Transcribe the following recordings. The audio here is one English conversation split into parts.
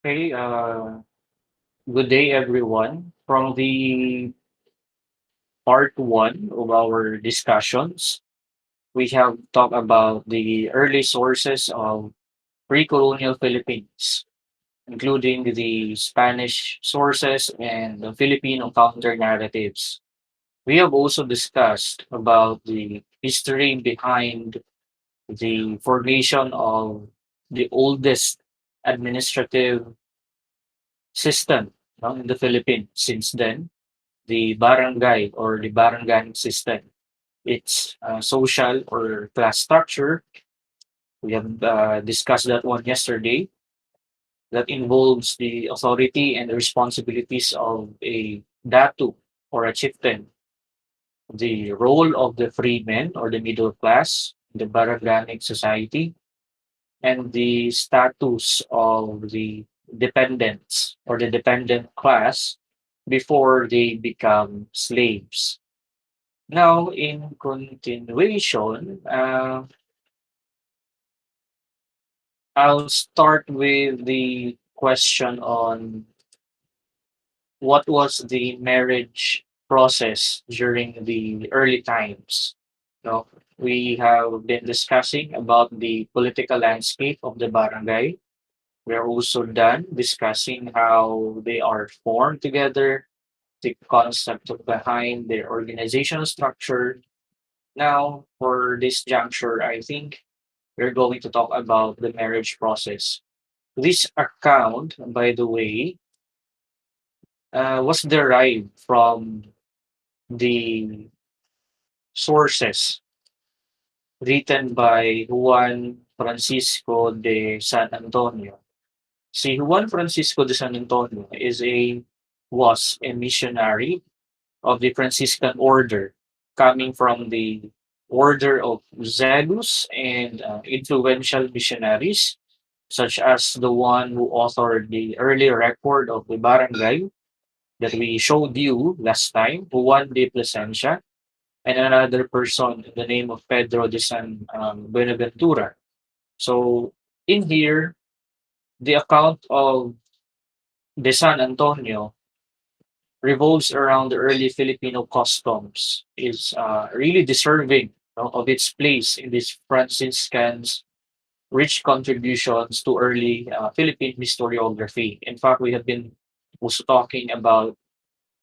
Okay, good day everyone. From the part one of our discussions, we have talked about the early sources of pre-colonial Philippines, including the Spanish sources and the Filipino counter narratives. We have also discussed about the history behind the formation of the oldest administrative system in the Philippines since then, the barangay or the barangay system. It's social or class structure. We have discussed that one yesterday. That involves the authority and the responsibilities of a datu or a chieftain, the role of the freemen or the middle class, the barangay society, and the status of the dependents or the dependent class before they become slaves. Now, in continuation, I'll start with the question on what was the marriage process during the early times. No, we have been discussing about the political landscape of the barangay. We are also done discussing how they are formed together, the concept behind their organizational structure. Now, for this juncture, I think we're going to talk about the marriage process. This account, by the way, was derived from the sources written by Juan Francisco de San Antonio. Si Juan Francisco de San Antonio was a missionary of the Franciscan order, coming from the order of zealous and influential missionaries, such as the one who authored the early record of the barangay that we showed you last time, Juan de Plasencia, and another person in the name of Pedro de San Buenaventura. So in here, the account of de San Antonio revolves around the early Filipino customs, is really deserving of its place in this Franciscan's rich contributions to early Philippine historiography. In fact, we have been also talking about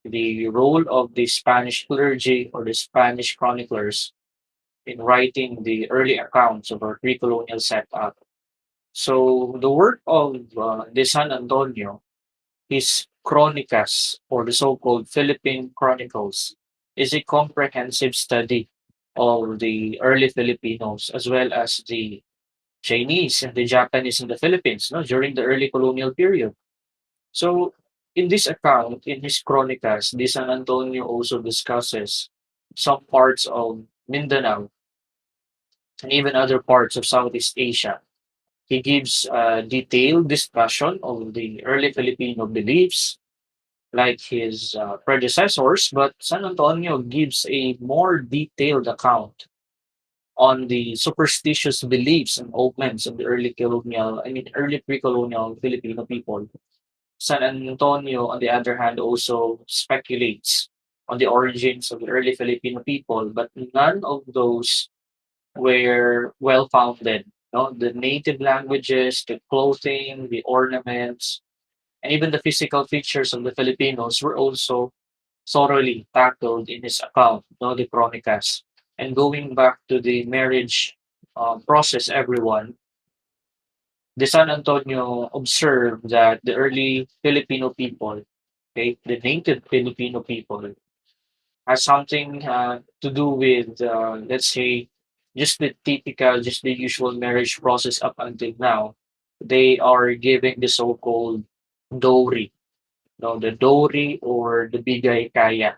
the role of the Spanish clergy or the Spanish chroniclers in writing the early accounts of our pre-colonial setup. So the work of de San Antonio, his Chronicas, or the so-called Philippine Chronicles, is a comprehensive study of the early Filipinos as well as the Chinese and the Japanese in the Philippines during the early colonial period. So in this account, in his Chronicas, de San Antonio also discusses some parts of Mindanao and even other parts of Southeast Asia. He gives a detailed discussion of the early Filipino beliefs, like his predecessors, but San Antonio gives a more detailed account on the superstitious beliefs and omens of the early pre-colonial Filipino people. San Antonio, on the other hand, also speculates on the origins of the early Filipino people, but none of those were well founded. The native languages, the clothing, the ornaments, and even the physical features of the Filipinos were also thoroughly tackled in his account, the Chronicas. And going back to the marriage process, everyone, the San Antonio observed that the early Filipino people, okay, the native Filipino people, has something to do with, let's say, just the usual marriage process up until now. They are giving the so-called dowry, the dowry or the bigay kaya.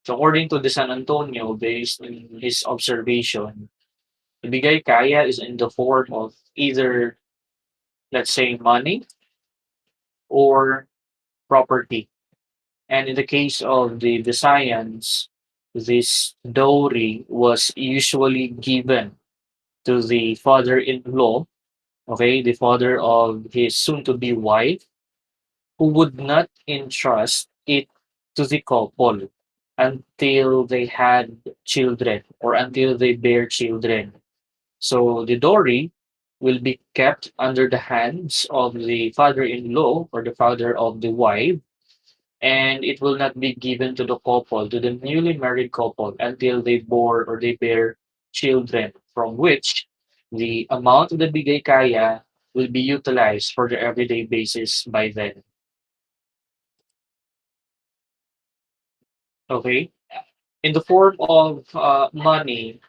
So according to the San Antonio, based on his observation, the bigay kaya is in the form of either, let's say, money or property. And in the case of the Visayans, this dowry was usually given to the father-in-law, okay, the father of his soon-to-be wife, who would not entrust it to the couple until they had children or until they bear children. So the dowry will be kept under the hands of the father-in-law or the father of the wife, and it will not be given to the couple, to the newly married couple, until they bore or they bear children, from which the amount of the bigay kaya will be utilized for the everyday basis by then. Okay? In the form of money,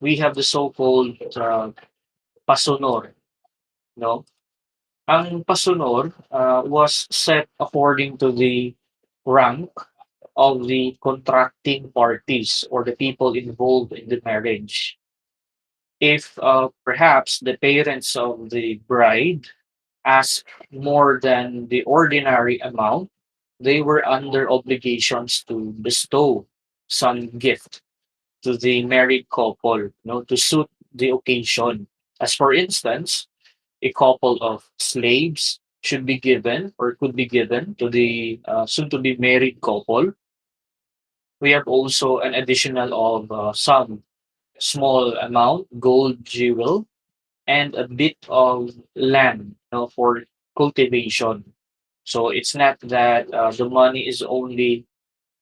we have the so-called pasonor. No? Ang pasonor was set according to the rank of the contracting parties or the people involved in the marriage. If perhaps the parents of the bride asked more than the ordinary amount, they were under obligations to bestow some gift to the married couple, to suit the occasion. As for instance, a couple of slaves should be given or could be given to the soon to be married couple. We have also an additional of some small amount gold jewel and a bit of land, for cultivation. So it's not that the money is only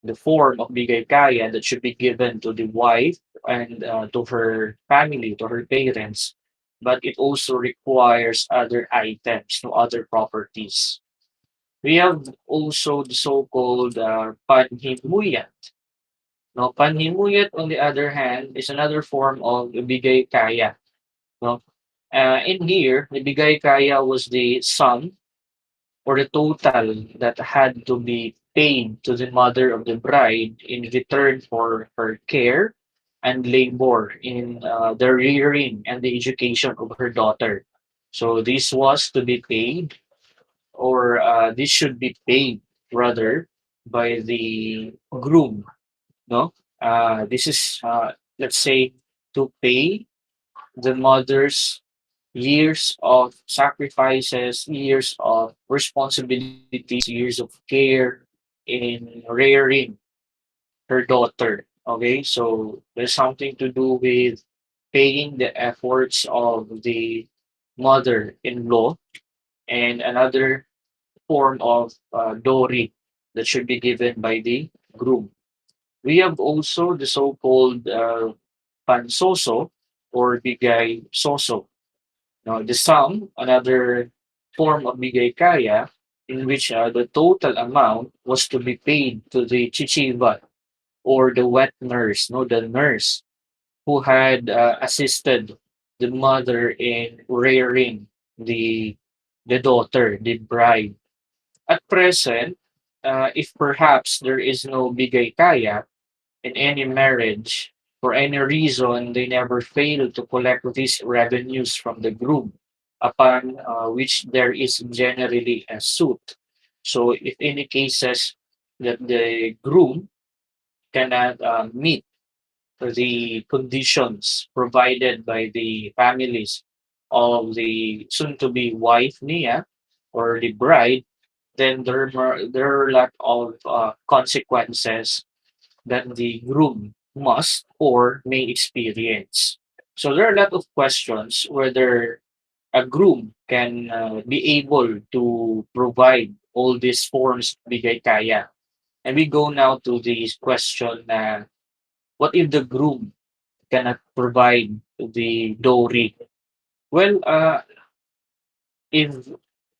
the form of bigay kaya that should be given to the wife and to her family, to her parents, but it also requires other items, no other properties. We have also the so-called panhimuyat. No, panhimuyat, on the other hand, is another form of bigay kaya. No? In here, the bigay kaya was the sum or the total that had to be paid to the mother of the bride in return for her care and labor in the rearing and the education of her daughter. So this was to be paid, or this should be paid rather by the groom. No, this is let's say to pay the mother's years of sacrifices, years of responsibilities, years of care in rearing her daughter. Okay, so there's something to do with paying the efforts of the mother-in-law, and another form of dowry that should be given by the groom. We have also the so-called pansoso or bigay soso. Now, the sum, another form of bigay kaya, in which the total amount was to be paid to the chichiva or the wet nurse, no, the nurse who had assisted the mother in rearing the the daughter, the bride. At present, if perhaps there is no bigay kaya in any marriage, for any reason, they never fail to collect these revenues from the groom, upon which there is generally a suit. So, if any cases that the groom cannot meet the conditions provided by the families of the soon-to-be wife Nia or the bride, then there are a lot of consequences that the groom must or may experience. So there are a lot of questions whether a groom can be able to provide all these forms of bigay kaya. And we go now to this question na what if the groom cannot provide the dowry? Well, if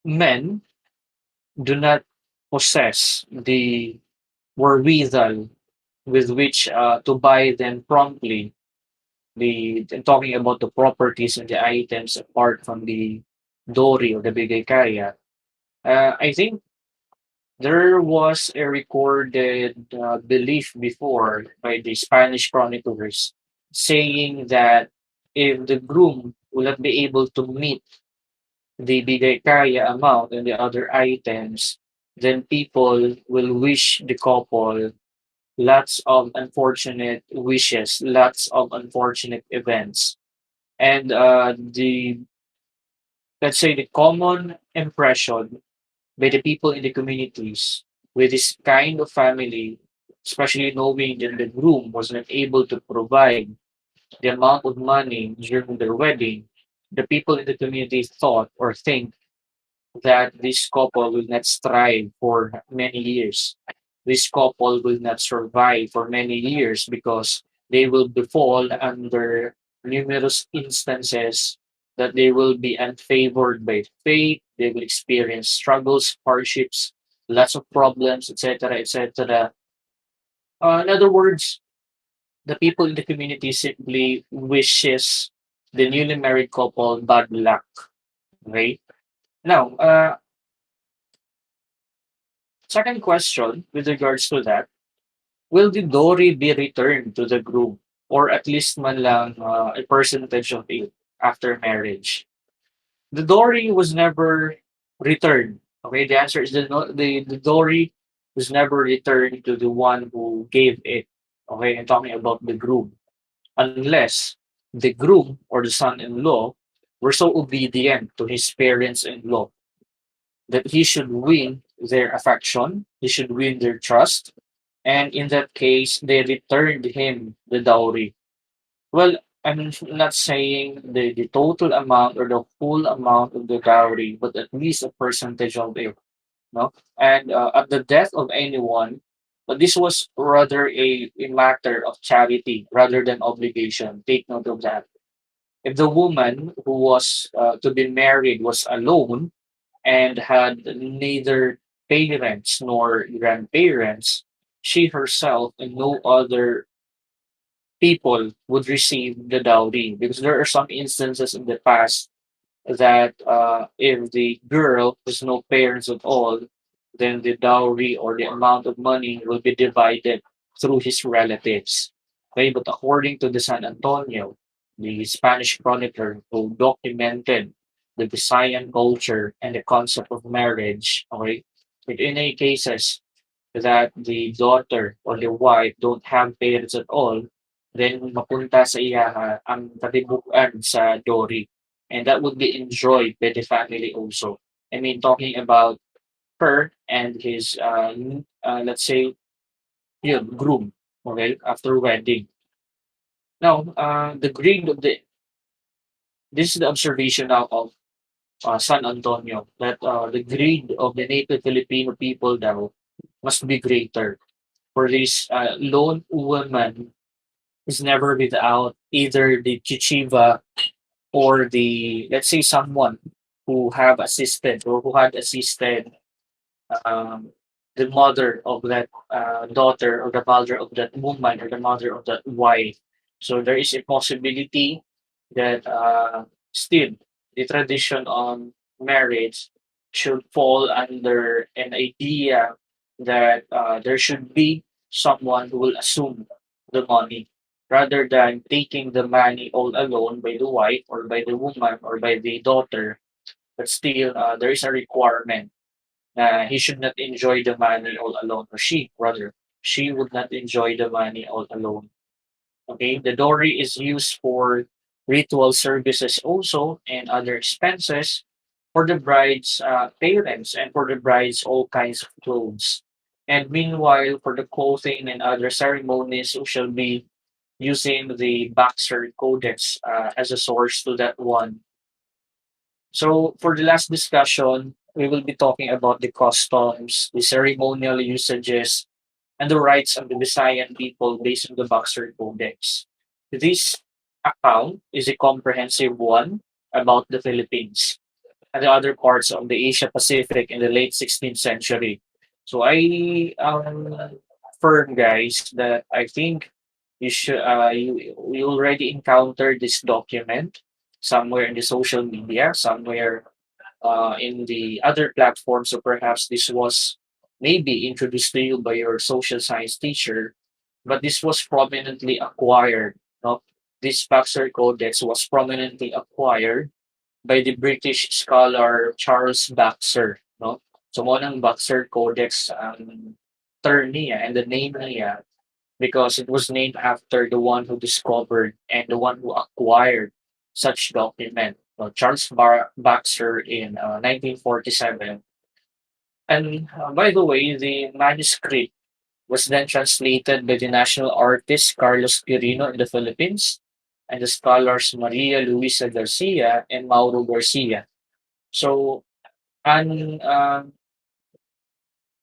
men do not possess the wherewithal with which to buy them promptly, talking about the properties and the items apart from the dowry or the bigay kaya, I think there was a recorded belief before by the Spanish chroniclers saying that if the groom will not be able to meet the bigay kaya amount and the other items, then people will wish the couple lots of unfortunate wishes, lots of unfortunate events. And the let's say the common impression by the people in the communities with this kind of family, especially knowing that the groom was not able to provide the amount of money during their wedding, the people in the community thought or think that this couple will not strive for many years. This couple will not survive for many years because they will befall under numerous instances that they will be unfavored by fate, they will experience struggles, hardships, lots of problems, etc., etc. In other words, the people in the community simply wishes the newly married couple bad luck, right? Now, second question with regards to that, will the Dory be returned to the groom or at least man lang a percentage of it after marriage? The Dory was never returned. Okay, the answer is the Dory was never returned to the one who gave it. Okay, I'm talking about the groom. Unless the groom or the son-in-law were so obedient to his parents-in-law that he should win their affection, he should win their trust, and in that case, they returned him the dowry. Well, I'm not saying the total amount or the full amount of the dowry, but at least a percentage of it. No? And at the death of anyone, but this was rather a matter of charity rather than obligation. Take note of that. If the woman who was to be married was alone and had neither parents nor grandparents, she herself and no other people would receive the dowry because there are some instances in the past that if the girl has no parents at all, then the dowry or the amount of money will be divided through his relatives. Okay, but according to the San Antonio, the Spanish chronicler who documented the Visayan culture and the concept of marriage, okay, in any cases, that the daughter or the wife don't have parents at all, then mapunta sa iyaha ang katibukan sa Dory. And that would be enjoyed by the family also. I mean, talking about her and his, let's say, groom, okay, after wedding. Now, the greed of this is the observation now of San Antonio, that the greed of the native Filipino people now must be greater for this lone woman is never without either the chichiva or the, let's say, someone who have assisted or who had assisted um, the mother of that daughter or the mother of that woman or the mother of that wife. So there is a possibility that still the tradition on marriage should fall under an idea that there should be someone who will assume the money rather than taking the money all alone by the wife or by the woman or by the daughter. But still, there is a requirement he should not enjoy the money all alone, or she, rather, she would not enjoy the money all alone. Okay, the dowry is used for ritual services also and other expenses for the bride's parents and for the bride's all kinds of clothes. And meanwhile, for the clothing and other ceremonies, we shall be using the Baxter Codex as a source to that one. So for the last discussion, we will be talking about the customs, the ceremonial usages, and the rights of the Visayan people based on the Boxer Codex. This account is a comprehensive one about the Philippines and the other parts of the Asia Pacific in the late 16th century. So I firm guys that I think you already encountered this document somewhere in the social media, somewhere in the other platforms. So perhaps this was maybe introduced to you by your social science teacher, but this was prominently acquired. No? This Baxter Codex was prominently acquired by the British scholar Charles Baxter. No? So mo ng Baxter Codex ang term niya and the name niya because it was named after the one who discovered and the one who acquired such document. Charles Baxter in 1947 And by the way, the manuscript was then translated by the national artist Carlos Quirino in the Philippines and the scholars Maria Luisa Garcia and Mauro Garcia. So, and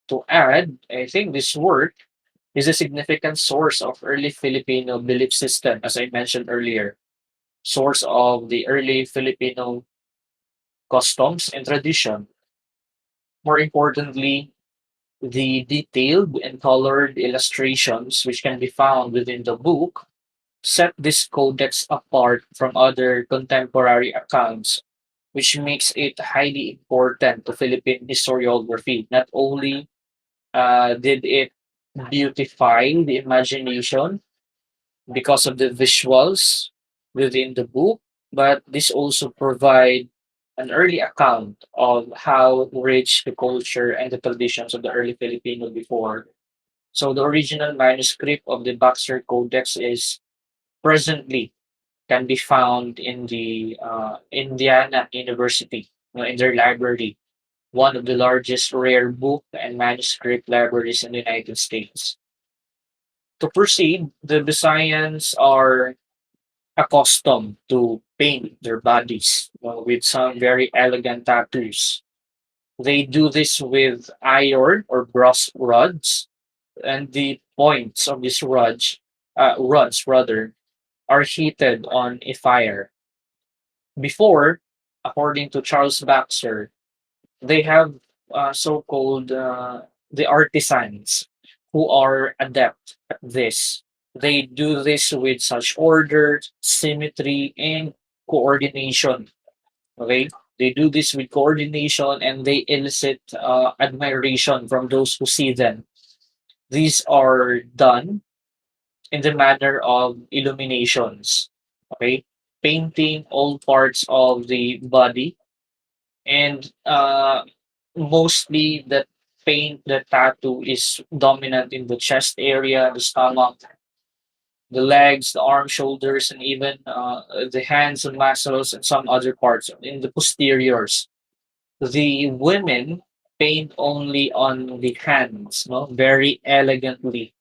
to add, I think this work is a significant source of early Filipino belief system, as I mentioned earlier, source of the early Filipino customs and tradition. More importantly, the detailed and colored illustrations which can be found within the book set this codex apart from other contemporary accounts, which makes it highly important to Philippine historiography. Not only did it beautify the imagination because of the visuals within the book, but this also provide an early account of how rich the culture and the traditions of the early Filipino before. So the original manuscript of the Baxter Codex is presently can be found in the Indiana University, in their library, one of the largest rare book and manuscript libraries in the United States. To proceed, the Visayans are accustomed to paint their bodies with some very elegant tattoos. They do this with iron or brass rods, and the points of these rods rather, are heated on a fire. Before, according to Charles Baxter, they have so-called the artisans who are adept at this. They do this with such order, symmetry, and coordination. Okay, they do this with coordination, and they elicit admiration from those who see them. These are done in the manner of illuminations. Okay, painting all parts of the body, and mostly the paint, the tattoo is dominant in the chest area, the stomach, the legs, the arm, shoulders, and even the hands and muscles and some other parts in the posteriors. The women paint only on the hands, no, very elegantly.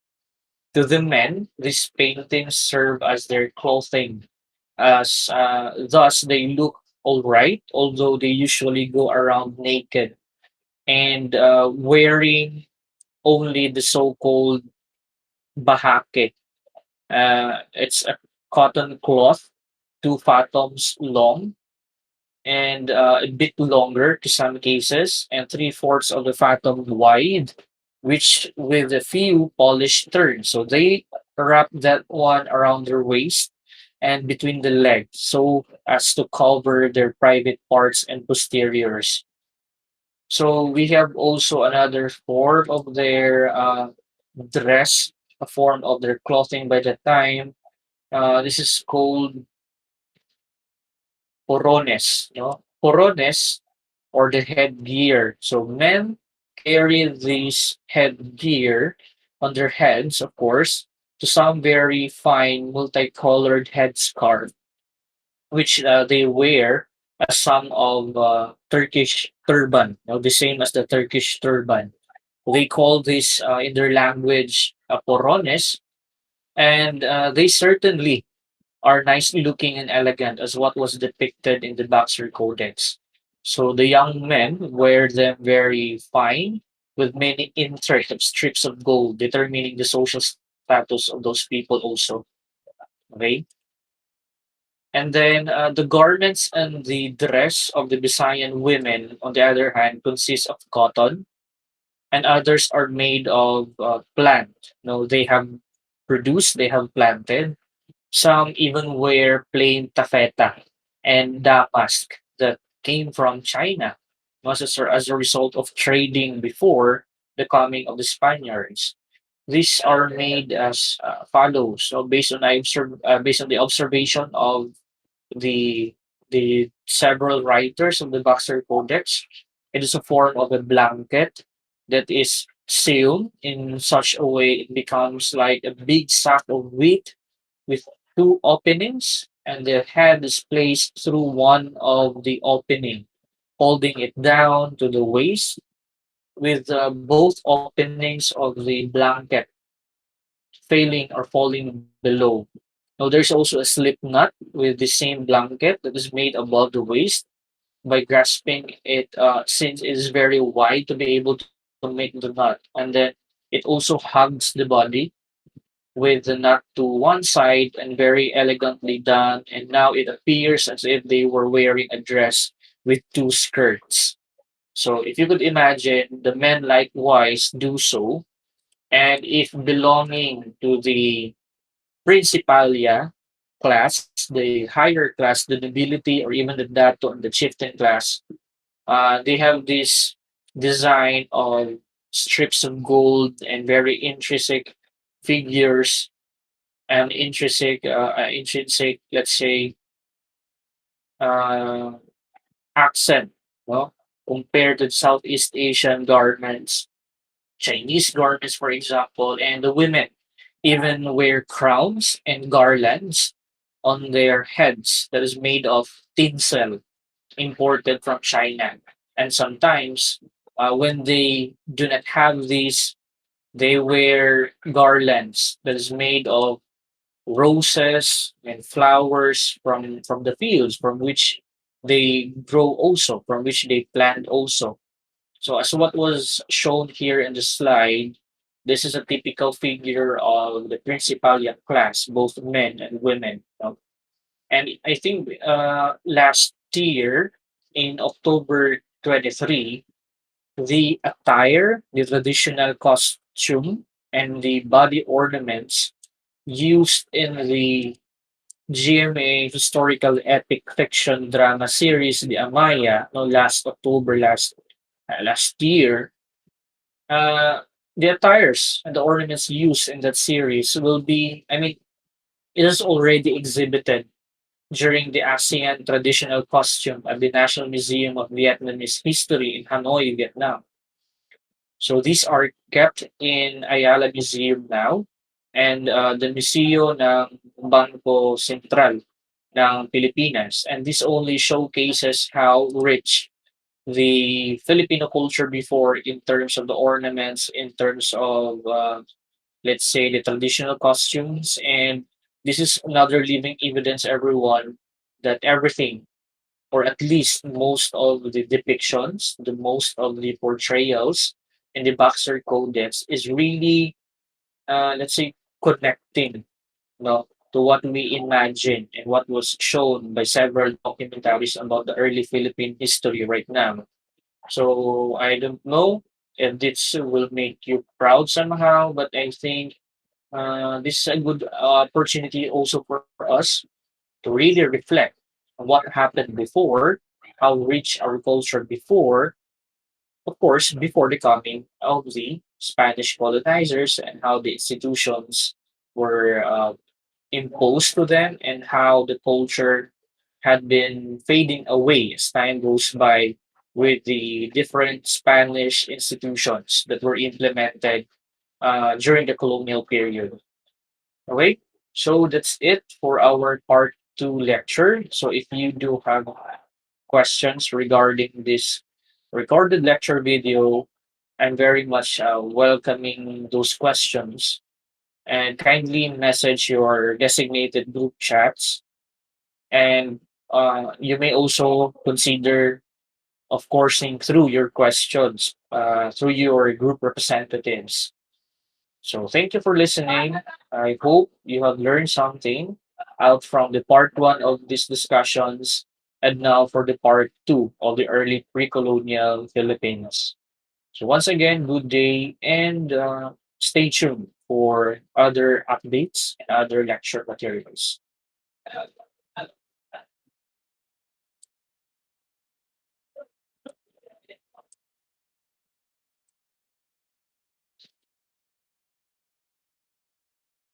To the men, these paintings serve as their clothing, as thus they look all right, although they usually go around naked and wearing only the so-called bahake. It's a cotton cloth, 2 fathoms long and a bit longer to some cases, and 3/4 of the fathom wide, which with a few polished turns. So they wrap that one around their waist and between the legs so as to cover their private parts and posteriors. So we have also another form of their dress, a form of their clothing by the time. This is called porones, no? Porones or the headgear. So men carry this headgear on their heads, of course, to some very fine multicolored headscarf, which they wear as some of Turkish turban, the same as the Turkish turban. They call this in their language porones, and they certainly are nicely looking and elegant as what was depicted in the Baxter Codex. So the young men wear them very fine with many intricate strips of gold, determining the social status of those people also. Okay. And then the garments and the dress of the Visayan women, on the other hand, consist of cotton, and others are made of plant. No, they have produced, they have planted. Some even wear plain taffeta and damask that came from China as a result of trading before the coming of the Spaniards. These are made as follows. So based on the observation of the several writers of the Boxer Codex, it is a form of a blanket that is sewn in such a way it becomes like a big sack of wheat with 2 openings, and the head is placed through one of the opening, holding it down to the waist. with both openings of the blanket failing or falling below. Now, there's also a slip knot with the same blanket that is made above the waist. By grasping it, since it is very wide to be able to make the knot, and then it also hugs the body with the knot to one side and very elegantly done. And now it appears as if they were wearing a dress with two skirts. So if you could imagine, the men likewise do so. And if belonging to the Principalia class, the higher class, the nobility, or even the dato and the chieftain class, they have this design of strips of gold and very intrinsic figures and intrinsic, let's say, uh, accent, no? Compared to Southeast Asian garments, Chinese garments, for example, and the women even wear crowns and garlands on their heads that is made of tinsel imported from China. And sometimes, when they do not have these, they wear garlands that is made of roses and flowers from the fields from which they grow also, from which they plant also. So as what was shown here in the slide, this is a typical figure of the Principalia class, both men and women. And I think last year in October 23, the attire, the traditional costume, and the body ornaments used in the GMA historical epic fiction drama series, The Amaya, no, last October, last year, uh, the attires and the ornaments used in that series will be, I mean, it is already exhibited during the ASEAN traditional costume at the National Museum of Vietnamese History in Hanoi, Vietnam. So these are kept in Ayala Museum now and the Museo ng Bangko Sentral ng Pilipinas. And this only showcases how rich the Filipino culture before in terms of the ornaments, in terms of, let's say, the traditional costumes. And this is another living evidence, everyone, that everything, or at least most of the depictions, the most of the portrayals in the Boxer Codex is really, let's say, connecting, no, to what we imagine and what was shown by several documentaries about the early Philippine history right now. So I don't know if this will make you proud somehow, but I think this is a good opportunity also for us to really reflect on what happened before, how rich our culture before, of course, before the coming of the Spanish colonizers and how the institutions were imposed to them and how the culture had been fading away as time goes by with the different Spanish institutions that were implemented during the colonial period. Okay, so that's it for our part two lecture. So if you do have questions regarding this recorded lecture video, I'm very much welcoming those questions and kindly message your designated group chats. And you may also consider, of coursing through your questions through your group representatives. So thank you for listening. I hope you have learned something out from the part one of these discussions and now for the part two of the early pre-colonial Philippines. So once again, good day and stay tuned for other updates and other lecture materials.